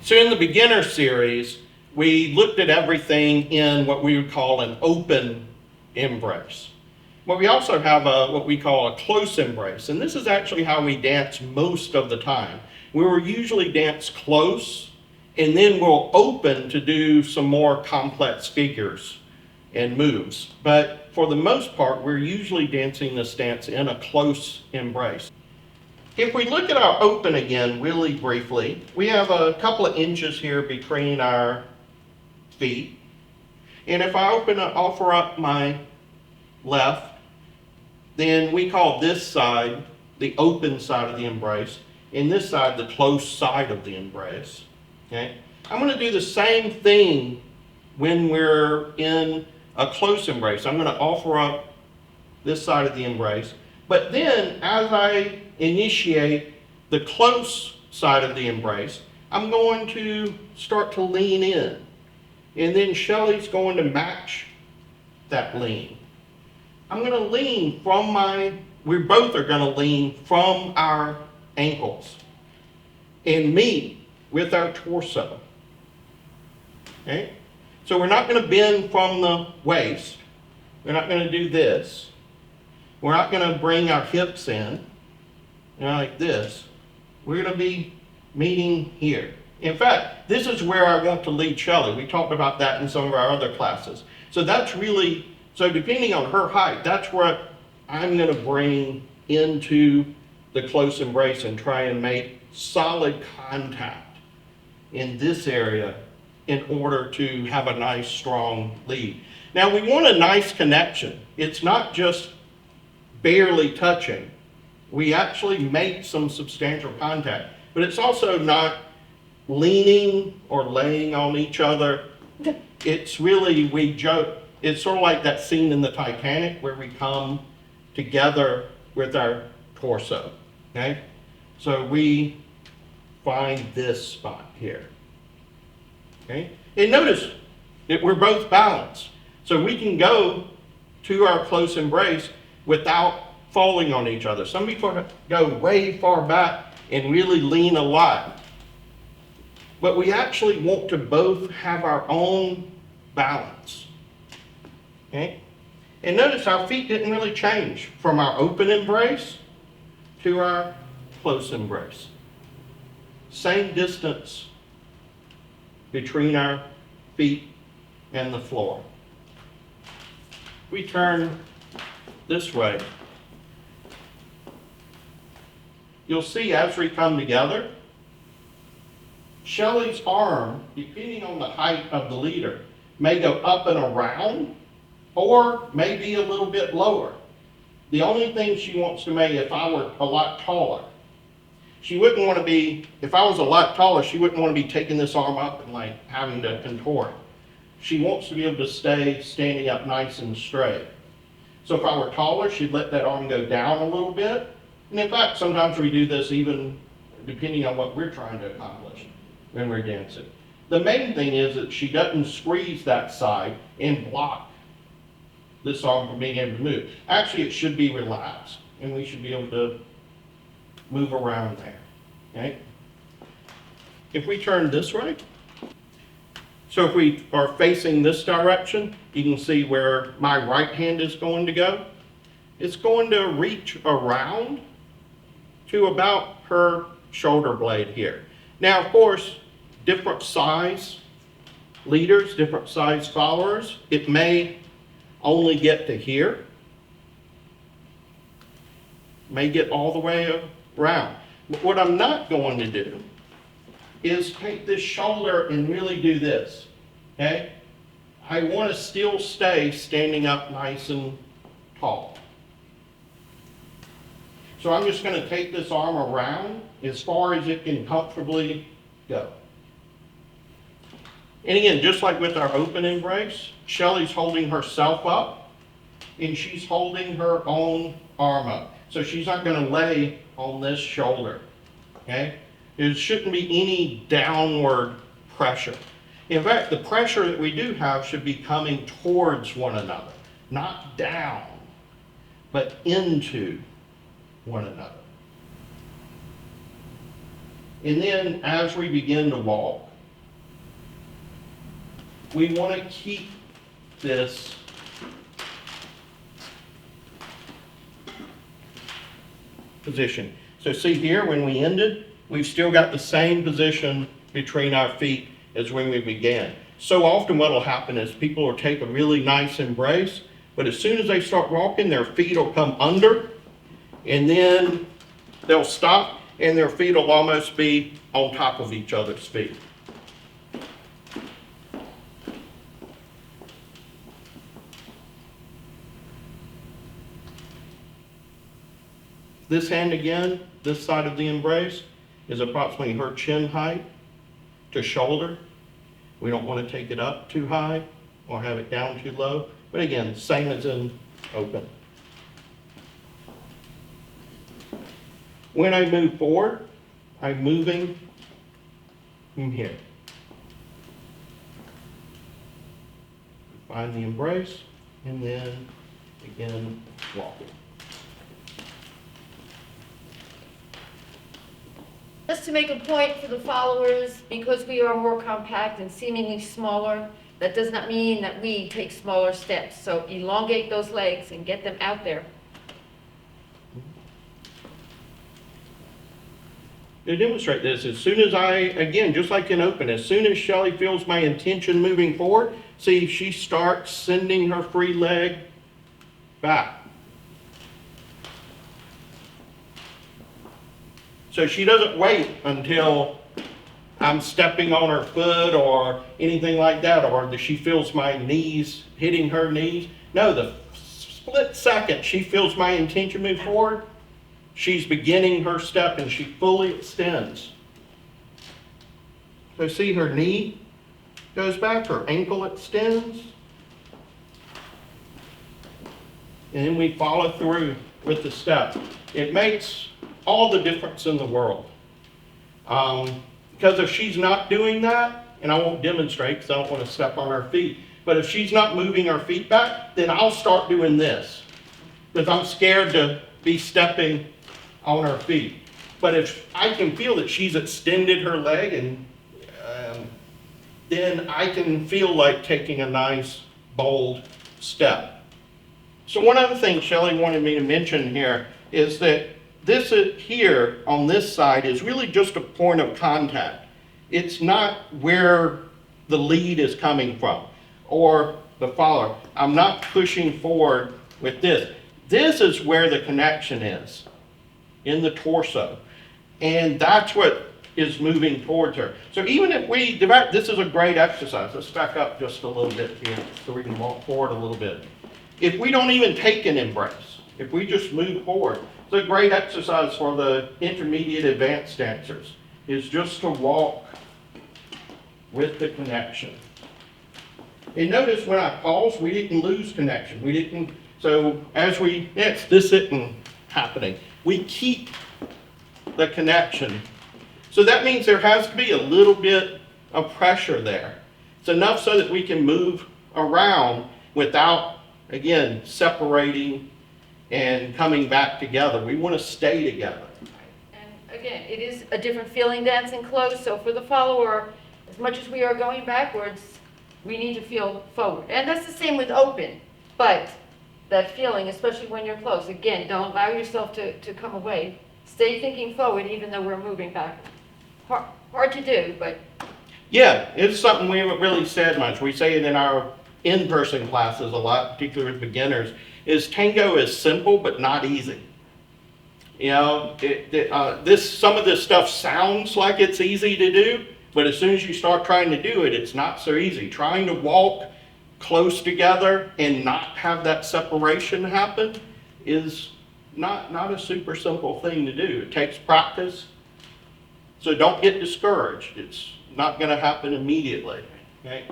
So in the beginner series, we looked at everything in what we would call an open embrace. But we also have what we call a close embrace, and this is actually how we dance most of the time. We will usually dance close, and then we'll open to do some more complex figures and moves. But for the most part, we're usually dancing this dance in a close embrace. If we look at our open again really briefly, we have a couple of inches here between our feet. And if I offer up my left, then we call this side the open side of the embrace, and this side the close side of the embrace. Okay? I'm going to do the same thing when we're in a close embrace. I'm going to offer up this side of the embrace. But then, as I initiate the close side of the embrace, I'm going to start to lean in. And then Shelley's going to match that lean. I'm going to lean from we both are going to lean from our ankles and meet with our torso. Okay? So we're not going to bend from the waist. We're not going to do this. We're not going to bring our hips in, like this. We're going to be meeting here. In fact, this is where I want to lead Shelley. We talked about that in some of our other classes. So that's really, so depending on her height, that's what I'm going to bring into the close embrace and try and make solid contact in this area in order to have a nice, strong lead. Now, we want a nice connection. It's not just barely touching. We actually make some substantial contact, but it's also not leaning or laying on each other. It's really, we joke, it's sort of like that scene in the Titanic where we come together with our torso, okay? So we find this spot here, okay? And notice that we're both balanced. So we can go to our close embrace without falling on each other. Some people go way far back and really lean a lot. But we actually want to both have our own balance. Okay? And notice our feet didn't really change from our open embrace to our close embrace. Same distance between our feet and the floor. We turn this way. You'll see as we come together, Shelley's arm, depending on the height of the leader, may go up and around or maybe a little bit lower. The only thing she wants to make, if I were a lot taller, she wouldn't want to be, if I was a lot taller, she wouldn't want to be taking this arm up and like having to contort. She wants to be able to stay standing up nice and straight. So if I were taller, she'd let that arm go down a little bit. And in fact, sometimes we do this even depending on what we're trying to accomplish when we're dancing. The main thing is that she doesn't squeeze that side and block this arm from being able to move. Actually, it should be relaxed, and we should be able to move around there, okay? If we turn this way, so if we are facing this direction, you can see where my right hand is going to go. It's going to reach around to about her shoulder blade here. Now, of course, different size leaders, different size followers, it may only get to here, may get all the way around. But what I'm not going to do is take this shoulder and really do this, okay? I want to still stay standing up nice and tall. So I'm just going to take this arm around as far as it can comfortably go. And again, just like with our open embrace, Shelley's holding herself up and she's holding her own arm up. So she's not going to lay on this shoulder, okay? There shouldn't be any downward pressure. In fact, the pressure that we do have should be coming towards one another, not down, but into one another. And then as we begin to walk, we want to keep this position. So see here, when we ended, we've still got the same position between our feet as when we began. So often what will happen is people will take a really nice embrace, but as soon as they start walking, their feet will come under, and then they'll stop, and their feet will almost be on top of each other's feet. This hand again, this side of the embrace, is approximately her chin height to shoulder. We don't want to take it up too high or have it down too low. But again, same as in open. When I move forward, I'm moving from here. Find the embrace, and then again, walking. Just to make a point for the followers, because we are more compact and seemingly smaller, that does not mean that we take smaller steps. So elongate those legs and get them out there. To demonstrate this, as soon as I, again, just like in open, as soon as Shelley feels my intention moving forward, see, she starts sending her free leg back. So she doesn't wait until I'm stepping on her foot or anything like that, or that she feels my knees hitting her knees. No, the split second she feels my intention move forward, she's beginning her step and she fully extends. So see, her knee goes back, her ankle extends, and then we follow through with the step. It makes all the difference in the world. Because if she's not doing that, and I won't demonstrate because I don't want to step on her feet, but if she's not moving her feet back, then I'll start doing this because I'm scared to be stepping on her feet. But if I can feel that she's extended her leg, and then I can feel like taking a nice, bold step. So one other thing Shelley wanted me to mention here is that this here on this side is really just a point of contact. It's not where the lead is coming from or the follower. I'm not pushing forward with this. This is where the connection is, in the torso. And that's what is moving towards her. So even if we, this is a great exercise. Let's back up just a little bit here so we can walk forward a little bit. If we don't even take an embrace, if we just move forward, it's a great exercise for the intermediate advanced dancers, is just to walk with the connection. And notice when I paused, we didn't lose connection. We didn't, so as this isn't happening. We keep the connection. So that means there has to be a little bit of pressure there. It's enough so that we can move around without, again, separating and coming back together. We want to stay together. And again, it is a different feeling dancing close, so for the follower, as much as we are going backwards, we need to feel forward. And that's the same with open, but that feeling, especially when you're close, again, don't allow yourself to come away. Stay thinking forward even though we're moving back. Hard to do, but... Yeah, it's something we haven't really said much. We say it in our in-person classes a lot, particularly with beginners, is tango is simple but not easy. You know, some of this stuff sounds like it's easy to do, but as soon as you start trying to do it, it's not so easy. Trying to walk close together and not have that separation happen is not a super simple thing to do. It takes practice, so don't get discouraged. It's not going to happen immediately. Okay?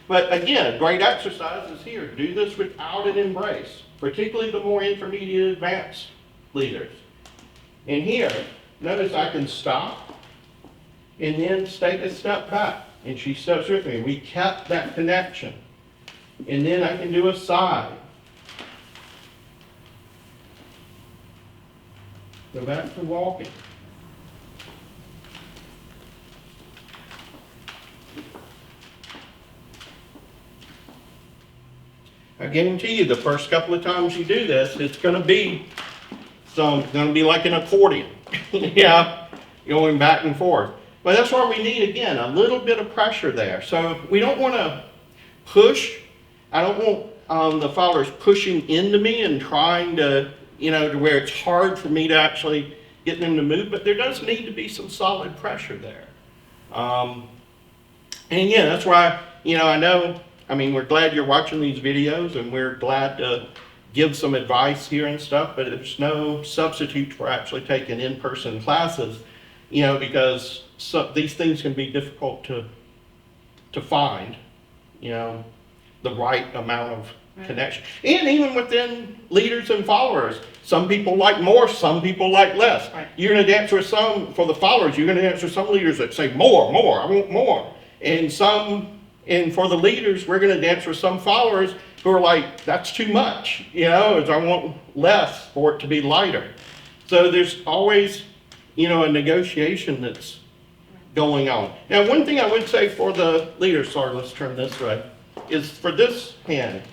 But again, a great exercise is here. Do this without an embrace, particularly the more intermediate advanced leaders. And here, notice I can stop and then take a step back. And she steps with me. We kept that connection. And then I can do a side. Go back to walking. I guarantee you the first couple of times you do this, it's gonna be like an accordion. Yeah, going back and forth. But that's why we need, again, a little bit of pressure there. So we don't wanna push. I don't want the followers pushing into me and trying to, to where it's hard for me to actually get them to move, but there does need to be some solid pressure there. And yeah, that's why, we're glad you're watching these videos, and we're glad to give some advice here and stuff, but there's no substitute for actually taking in-person classes, because these things can be difficult to find, the right amount of connection. And even within leaders and followers, some people like more, some people like less. Right. You're gonna dance with some, for the followers, you're gonna dance with some leaders that say more, I want more. And for the leaders, we're gonna dance with some followers who are like, that's too much, as I want less for it to be lighter. So there's always, a negotiation that's going on. Now, one thing I would say for the leaders, sorry, let's turn this way, is for this hand,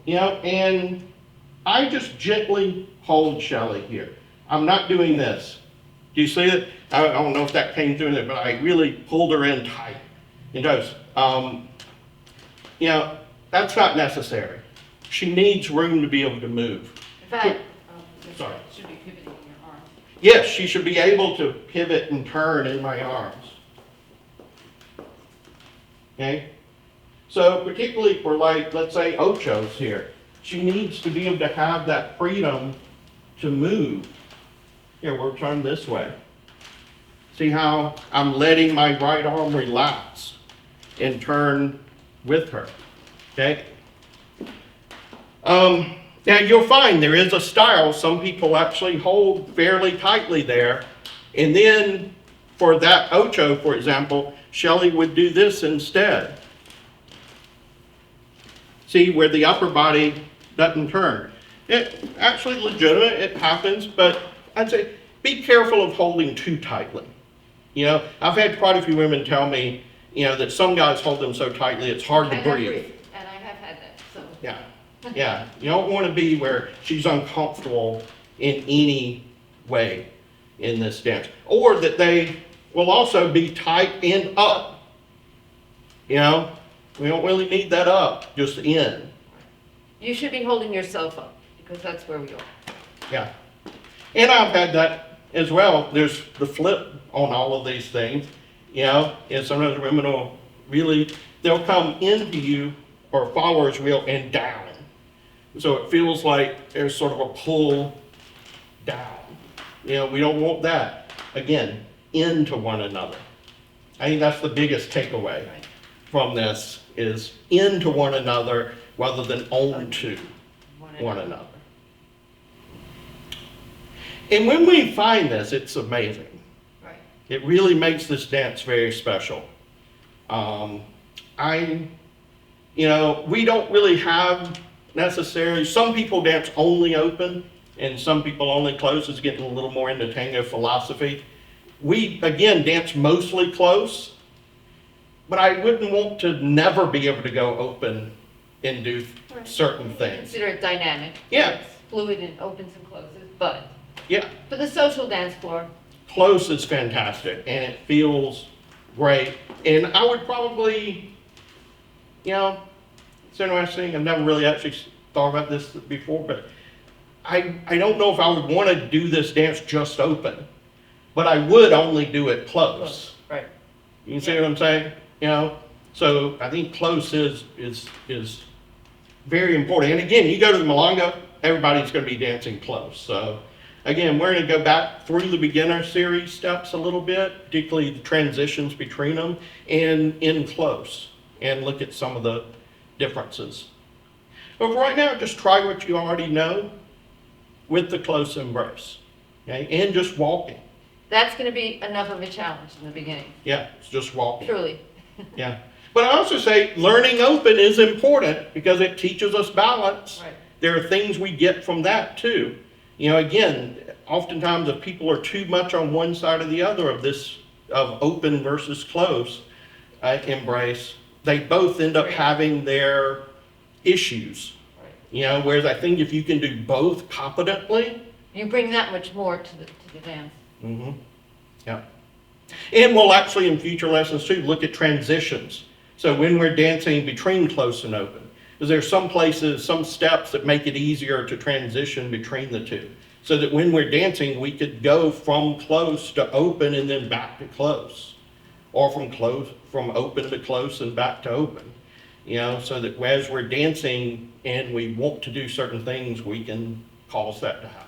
and I just gently hold Shelley here. I'm not doing this. Do you see it? I don't know if that came through there, but I really pulled her in tight. It does. That's not necessary. She needs room to be able to move. In fact, Sorry. should be pivoting in your arms. Yes, she should be able to pivot and turn in my arms. Okay? So particularly for let's say ochos here, she needs to be able to have that freedom to move. Here, we'll turn this way. See how I'm letting my right arm relax and turn with her, okay? Now you'll find there is a style, some people actually hold fairly tightly there, and then for that ocho, for example, Shelley would do this instead. See, where the upper body doesn't turn. It actually legitimate, it happens, but I'd say be careful of holding too tightly. I've had quite a few women tell me, that some guys hold them so tightly it's hard to breathe. And I have had that, so. Yeah. You don't want to be where she's uncomfortable in any way in this dance. Or that they will also be tight and up. We don't really need that up, just in. You should be holding yourself up, because that's where we are. Yeah. And I've had that as well. There's the flip on all of these things, and sometimes women they'll come into you, or followers will, and down. So it feels like there's sort of a pull down. We don't want that. Again, into one another. I think that's the biggest takeaway from this, is into one another rather than onto one another. And when we find this, it's amazing. Right. It really makes this dance very special. We don't really have necessarily, some people dance only open and some people only close. Is getting a little more into tango philosophy. We, again, dance mostly close, but I wouldn't want to never be able to go open and do certain things. Consider it dynamic. Yeah. It's fluid and opens and closes, but Yeah. for the social dance floor, Close is fantastic, and it feels great. And I would probably, it's interesting. I've never really actually thought about this before, but I don't know if I would want to do this dance just open, but I would only do it close. right. You see what I'm saying? So I think close is very important. And again, you go to the milonga, everybody's going to be dancing close. So again, we're going to go back through the beginner series steps a little bit, particularly the transitions between them, and in close, and look at some of the differences. But for right now, just try what you already know with the close embrace, okay? And just walking. That's going to be enough of a challenge in the beginning, Yeah, it's just walking. truly. Yeah. But I also say learning open is important because it teaches us balance. Right. There are things we get from that too. Again, oftentimes if people are too much on one side or the other of this, of open versus close embrace, they both end up having their issues. You know, whereas I think if you can do both competently, You bring that much more to the dance. mm-hmm, yeah. And we'll actually in future lessons too, look at transitions. So when we're dancing between close and open, because there's some places, some steps that make it easier to transition between the two. So that when we're dancing, we could go from close to open and then back to close. Or from open to close and back to open. You know, so that as we're dancing and we want to do certain things, we can cause that to happen.